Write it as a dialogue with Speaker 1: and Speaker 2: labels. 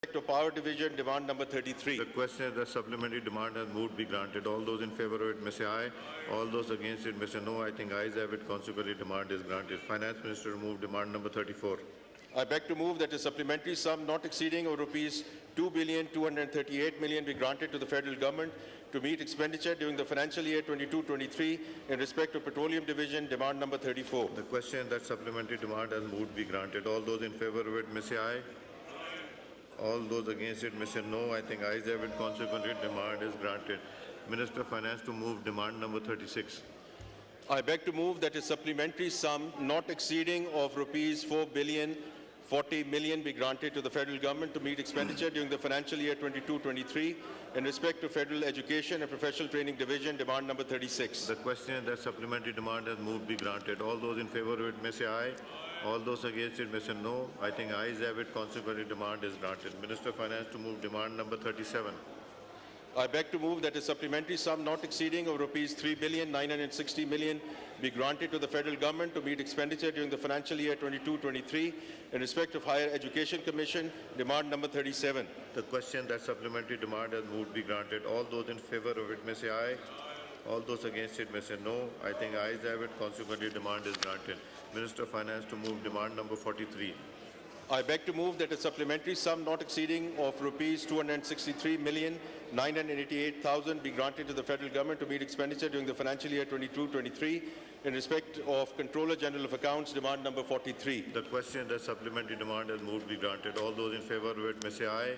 Speaker 1: to Power Division, demand number 33.
Speaker 2: The question is that supplementary demand has moved be granted. All those in favor of it may say aye. All those against it may say no. I think ayes have it. Consequently, demand is granted. Finance Minister to move demand number 34.
Speaker 1: I beg to move that a supplementary sum not exceeding of rupees 2,238,000,000 be granted to the federal government to meet expenditure during the financial year 22-23 in respect of Petroleum Division, demand number 34.
Speaker 2: The question is that supplementary demand has moved be granted. All those in favor of it may say aye. All those against it may say no. I think ayes have it. Consequently, demand is granted. Minister of Finance to move demand number 36.
Speaker 1: I beg to move that a supplementary sum not exceeding of rupees 4,040,000,000 be granted to the federal government to meet expenditure during the financial year 22-23 in respect to Federal Education and Professional Training Division, demand number 36.
Speaker 2: The question is that supplementary demand has moved be granted. All those in favor of it may say aye. All those against it may say no. I think ayes have it. Consequently, demand is granted. Minister of Finance to move demand number 37.
Speaker 1: I beg to move that a supplementary sum not exceeding of rupees 3,960,000,000 be granted to the federal government to meet expenditure during the financial year 22-23 in respect of Higher Education Commission, demand number 37.
Speaker 2: The question that supplementary demand has moved be granted. All those in favor of it may say aye. All those against it may say no. I think ayes have it. Consequently, demand is granted. Minister of Finance to move demand number 43.
Speaker 1: I beg to move that a supplementary sum not exceeding of rupees 263,988,000 be granted to the federal government to meet expenditure during the financial year 22-23 in respect of Controller General of Accounts, demand number 43.
Speaker 2: The question that supplementary demand has moved be granted. All those in favor of it may say aye.